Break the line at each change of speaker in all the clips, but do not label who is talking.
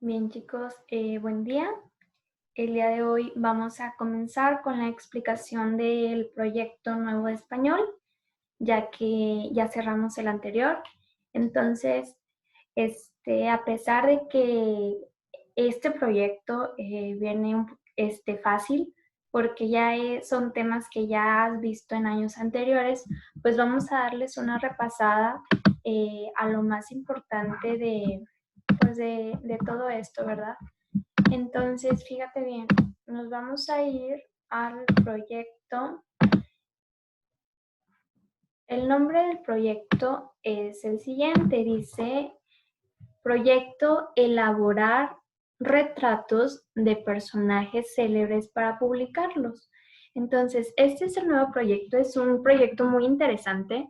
Bien chicos, buen día. El día de hoy vamos a comenzar con la explicación del proyecto Nuevo de Español, ya que ya cerramos el anterior. Entonces, a pesar de que este proyecto viene fácil, porque ya son temas que ya has visto en años anteriores, pues vamos a darles una repasada a lo más importante de todo esto, ¿verdad? Entonces, fíjate bien, nos vamos a ir al proyecto. El nombre del proyecto es el siguiente, dice Proyecto Elaborar retratos de personajes célebres para publicarlos. Entonces, este es el nuevo proyecto, es un proyecto muy interesante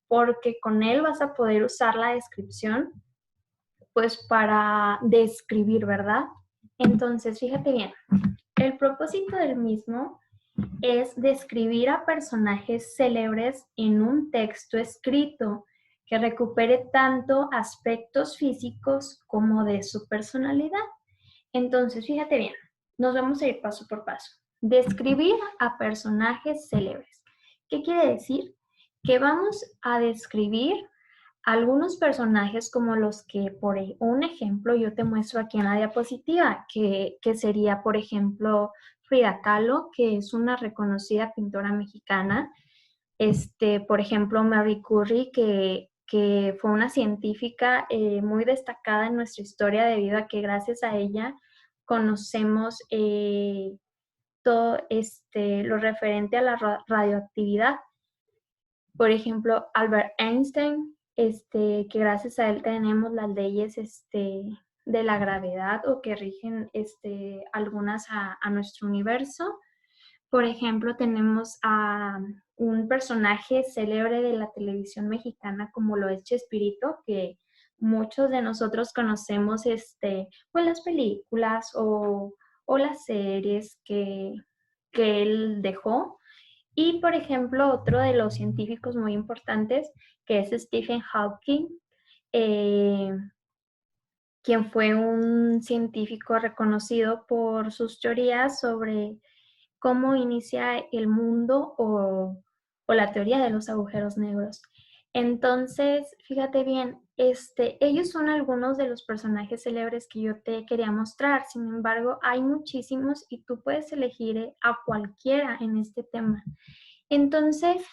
porque con él vas a poder usar la descripción pues para describir, ¿verdad? Entonces, fíjate bien, el propósito del mismo es describir a personajes célebres en un texto escrito que recupere tanto aspectos físicos como de su personalidad. Entonces, fíjate bien, nos vamos a ir paso por paso. Describir a personajes célebres. ¿Qué quiere decir? Que vamos a describir algunos personajes como los que, por un ejemplo, yo te muestro aquí en la diapositiva, que sería, por ejemplo, Frida Kahlo, que es una reconocida pintora mexicana. Por ejemplo, Marie Curie, que fue una científica muy destacada en nuestra historia debido a que gracias a ella conocemos todo lo referente a la radioactividad. Por ejemplo, Albert Einstein, que gracias a él tenemos las leyes de la gravedad o que rigen algunas a nuestro universo. Por ejemplo, tenemos a un personaje célebre de la televisión mexicana como lo es Chespirito, que muchos de nosotros conocemos pues las películas o las series que él dejó. Y, por ejemplo, otro de los científicos muy importantes, que es Stephen Hawking, eh, quien fue un científico reconocido por sus teorías sobre cómo inicia el mundo o la teoría de los agujeros negros. Entonces, fíjate bien, ellos son algunos de los personajes célebres que yo te quería mostrar. Sin embargo, hay muchísimos y tú puedes elegir a cualquiera en este tema. Entonces,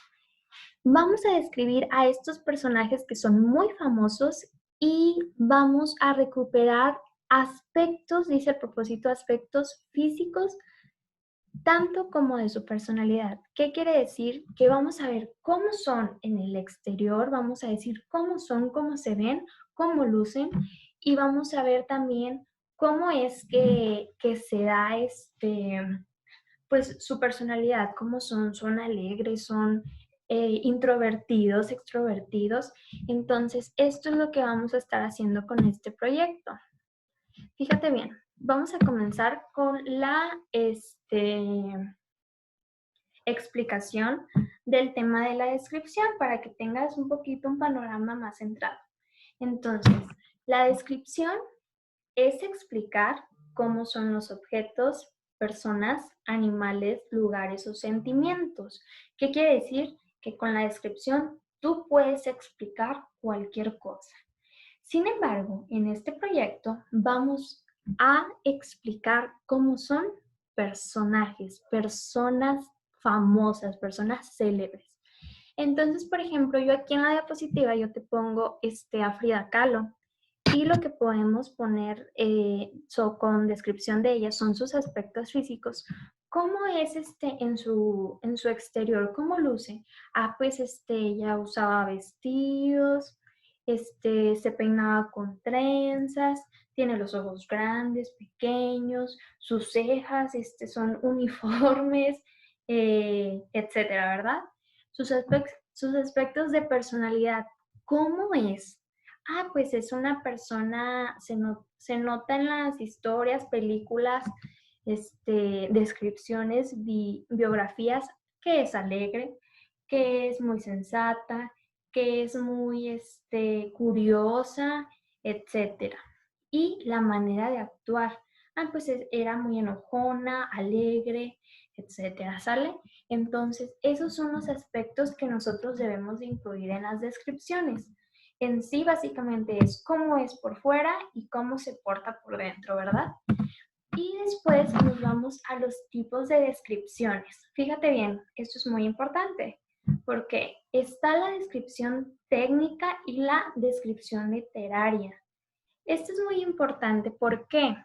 vamos a describir a estos personajes que son muy famosos y vamos a recuperar aspectos, dice el propósito, aspectos físicos, tanto como de su personalidad. ¿Qué quiere decir? Que vamos a ver cómo son en el exterior, vamos a decir cómo son, cómo se ven, cómo lucen y vamos a ver también cómo es que se da pues su personalidad, cómo son alegres, son introvertidos, extrovertidos. Entonces, esto es lo que vamos a estar haciendo con este proyecto. Fíjate bien, vamos a comenzar con la explicación del tema de la descripción para que tengas un poquito un panorama más centrado. Entonces, la descripción es explicar cómo son los objetos, personas, animales, lugares o sentimientos. ¿Qué quiere decir? Que con la descripción tú puedes explicar cualquier cosa. Sin embargo, en este proyecto vamos a explicar cómo son personajes, personas famosas, personas célebres. Entonces, por ejemplo, yo aquí en la diapositiva yo te pongo a Frida Kahlo. Y lo que podemos poner con descripción de ella son sus aspectos físicos. ¿Cómo es en su exterior? ¿Cómo luce? Ah, pues ella usaba vestidos, se peinaba con trenzas, tiene los ojos grandes, pequeños, sus cejas son uniformes, etcétera, ¿verdad? Sus aspectos de personalidad. ¿Cómo es? Ah, pues es una persona, se nota en las historias, películas, descripciones, biografías, que es alegre, que es muy sensata, que es muy curiosa, etcétera. y la manera de actuar. Pues era muy enojona, alegre, etcétera, ¿sale? Entonces, esos son los aspectos que nosotros debemos de incluir en las descripciones. En sí, básicamente es cómo es por fuera y cómo se porta por dentro, ¿verdad? Y después nos vamos a los tipos de descripciones. Fíjate bien, esto es muy importante porque está la descripción técnica y la descripción literaria. Esto es muy importante porque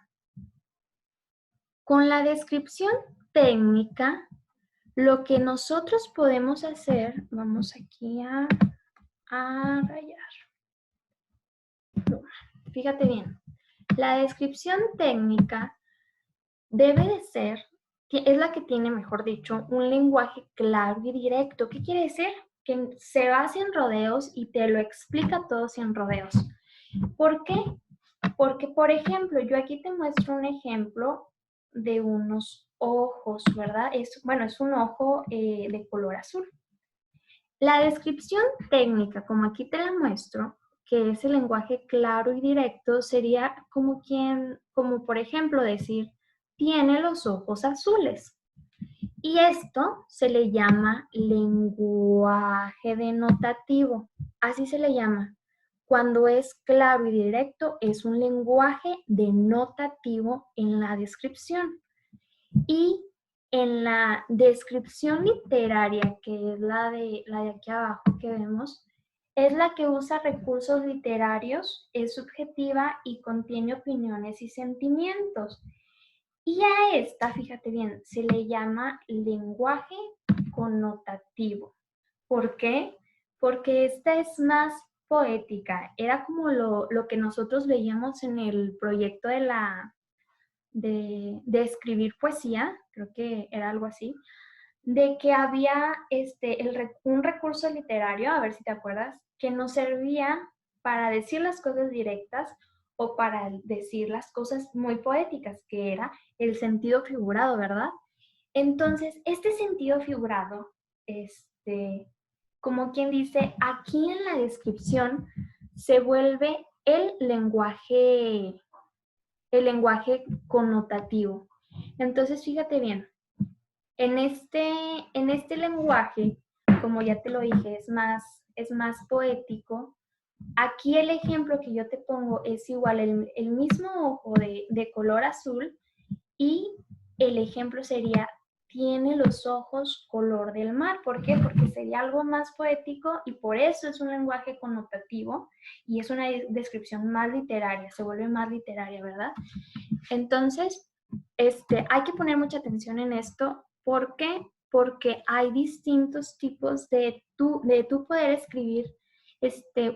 con la descripción técnica, lo que nosotros podemos hacer, vamos aquí a rayar. Fíjate bien, la descripción técnica debe de ser, es la que tiene, mejor dicho, un lenguaje claro y directo. ¿Qué quiere decir? Que se basa en rodeos y te lo explica todo sin rodeos. ¿Por qué? Porque, por ejemplo, yo aquí te muestro un ejemplo de unos ojos, ¿verdad? Es un ojo de color azul. La descripción técnica, como aquí te la muestro, que es el lenguaje claro y directo, sería como por ejemplo decir, tiene los ojos azules. Y esto se le llama lenguaje denotativo, así se le llama. Cuando es claro y directo, es un lenguaje denotativo en la descripción. Y en la descripción literaria, que es la de aquí abajo que vemos, es la que usa recursos literarios, es subjetiva y contiene opiniones y sentimientos. Y a esta, fíjate bien, se le llama lenguaje connotativo. ¿Por qué? Porque esta es más poética. Era como lo que nosotros veíamos en el proyecto de escribir poesía, creo que era algo así, de que había un recurso literario, a ver si te acuerdas, que nos servía para decir las cosas directas o para decir las cosas muy poéticas, que era el sentido figurado, ¿verdad? Entonces, este sentido figurado, como quien dice, aquí en la descripción se vuelve el lenguaje connotativo. Entonces, fíjate bien, en este lenguaje, como ya te lo dije, es más poético. Aquí el ejemplo que yo te pongo es igual el mismo ojo de color azul y el ejemplo sería, tiene los ojos color del mar. ¿Por qué? Porque sería algo más poético y por eso es un lenguaje connotativo y es una descripción más literaria, se vuelve más literaria, ¿verdad? Entonces, hay que poner mucha atención en esto. ¿Por qué? Porque hay distintos tipos de tú poder escribir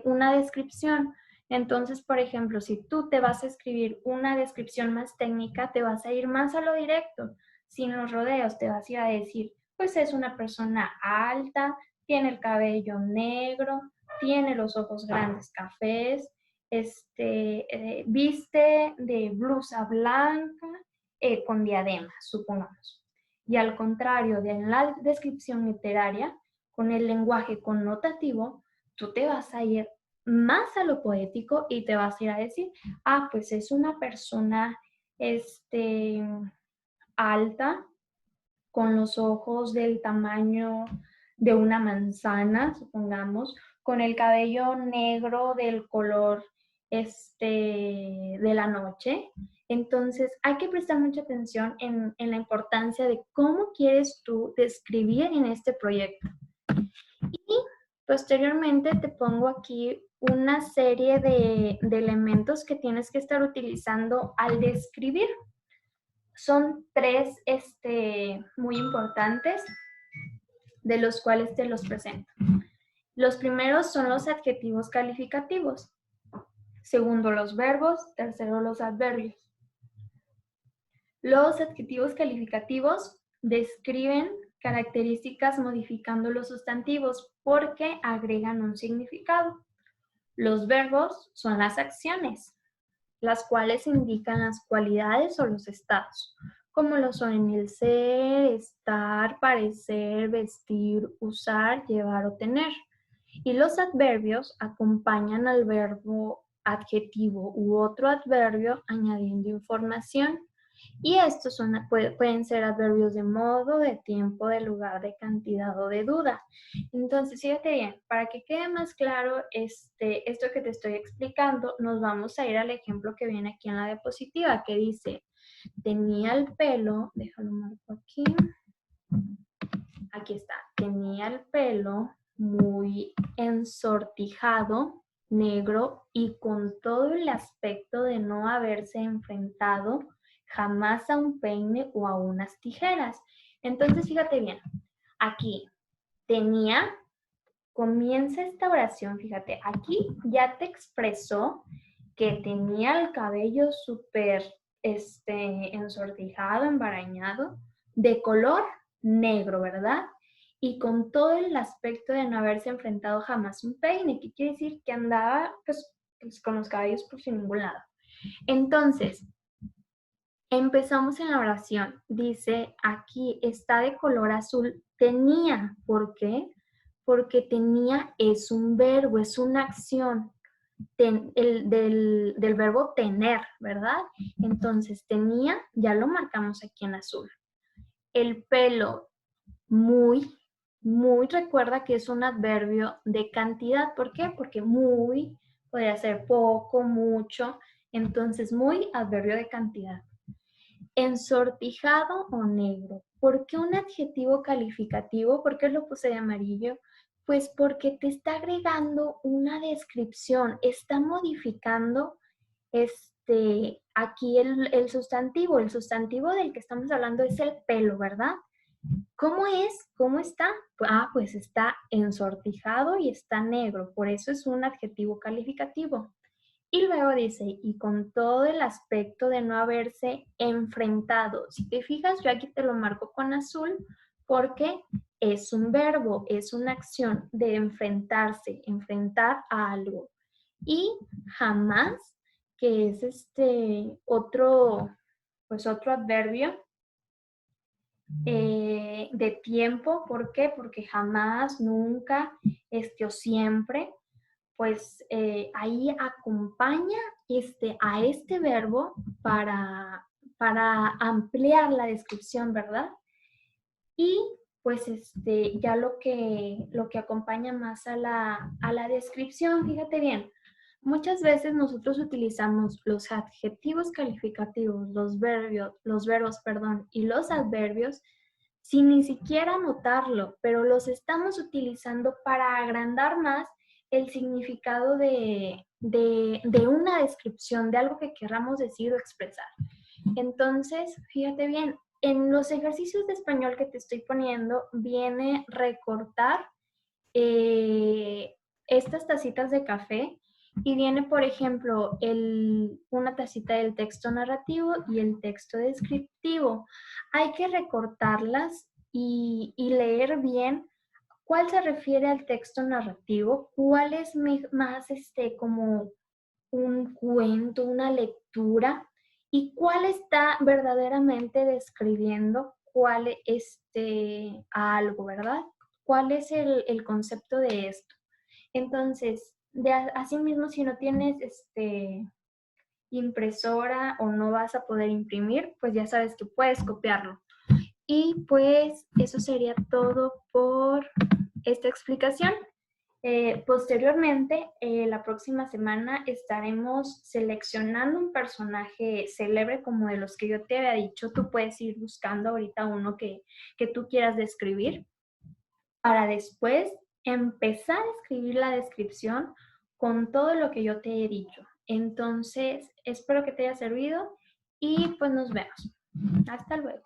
una descripción. Entonces, por ejemplo, si tú te vas a escribir una descripción más técnica, te vas a ir más a lo directo, sin los rodeos, te vas a ir a decir, pues es una persona alta, tiene el cabello negro, tiene los ojos grandes cafés, viste de blusa blanca con diadema, supongamos. Y al contrario de en la descripción literaria, con el lenguaje connotativo, tú te vas a ir más a lo poético y te vas a ir a decir, pues es una persona alta, con los ojos del tamaño de una manzana, supongamos, con el cabello negro del color de la noche. Entonces, hay que prestar mucha atención en la importancia de cómo quieres tú describir en este proyecto. Y posteriormente te pongo aquí una serie de elementos que tienes que estar utilizando al describir. Son tres muy importantes, de los cuales te los presento. Los primeros son los adjetivos calificativos. Segundo, los verbos. Tercero, los adverbios. Los adjetivos calificativos describen características modificando los sustantivos porque agregan un significado. Los verbos son las acciones, las cuales indican las cualidades o los estados, como lo son en el ser, estar, parecer, vestir, usar, llevar o tener. Y los adverbios acompañan al verbo adjetivo u otro adverbio añadiendo información. Y estos pueden ser adverbios de modo, de tiempo, de lugar, de cantidad o de duda. Entonces, fíjate bien, para que quede más claro esto que te estoy explicando, nos vamos a ir al ejemplo que viene aquí en la diapositiva, que dice, tenía el pelo, déjalo marco aquí está, tenía el pelo muy ensortijado, negro y con todo el aspecto de no haberse enfrentado jamás a un peine o a unas tijeras. Entonces, fíjate bien, aquí tenía, comienza esta oración, fíjate, aquí ya te expresó que tenía el cabello súper ensortijado, embarañado, de color negro, ¿verdad? Y con todo el aspecto de no haberse enfrentado jamás un peine, que quiere decir que andaba pues con los cabellos por sin ningún lado. Entonces, empezamos en la oración. Dice, aquí está de color azul. Tenía, ¿por qué? Porque tenía es un verbo, es una acción del verbo tener, ¿verdad? Entonces, tenía, ya lo marcamos aquí en azul. El pelo, muy, muy, recuerda que es un adverbio de cantidad. ¿Por qué? Porque muy podría ser poco, mucho. Entonces, muy, adverbio de cantidad. Ensortijado o negro. ¿Por qué un adjetivo calificativo? ¿Por qué lo puse de amarillo? Pues porque te está agregando una descripción, está modificando aquí el sustantivo. El sustantivo del que estamos hablando es el pelo, ¿verdad? ¿Cómo es? ¿Cómo está? Pues está ensortijado y está negro, por eso es un adjetivo calificativo. Y luego dice, y con todo el aspecto de no haberse enfrentado. Si te fijas, yo aquí te lo marco con azul porque es un verbo, es una acción de enfrentarse, enfrentar a algo. Y jamás, que es otro adverbio de tiempo. ¿Por qué? Porque jamás, nunca, o siempre, pues ahí acompaña a este verbo para ampliar la descripción, ¿verdad? Y pues ya lo que acompaña más a la descripción, fíjate bien, muchas veces nosotros utilizamos los adjetivos calificativos, los verbos, perdón, y los adverbios sin ni siquiera notarlo, pero los estamos utilizando para agrandar más el significado de una descripción, de algo que queramos decir o expresar. Entonces, fíjate bien, en los ejercicios de español que te estoy poniendo viene recortar estas tacitas de café y viene, por ejemplo, una tacita del texto narrativo y el texto descriptivo. Hay que recortarlas y leer bien cuál se refiere al texto narrativo, cuál es más como un cuento, una lectura, y cuál está verdaderamente describiendo algo, ¿verdad? ¿Cuál es el concepto de esto? Entonces, asimismo, si no tienes impresora o no vas a poder imprimir, pues ya sabes que puedes copiarlo. Y pues eso sería todo por esta explicación. Posteriormente, la próxima semana estaremos seleccionando un personaje célebre como de los que yo te había dicho. Tú puedes ir buscando ahorita uno que tú quieras describir para después empezar a escribir la descripción con todo lo que yo te he dicho. Entonces, espero que te haya servido y pues nos vemos. Hasta luego.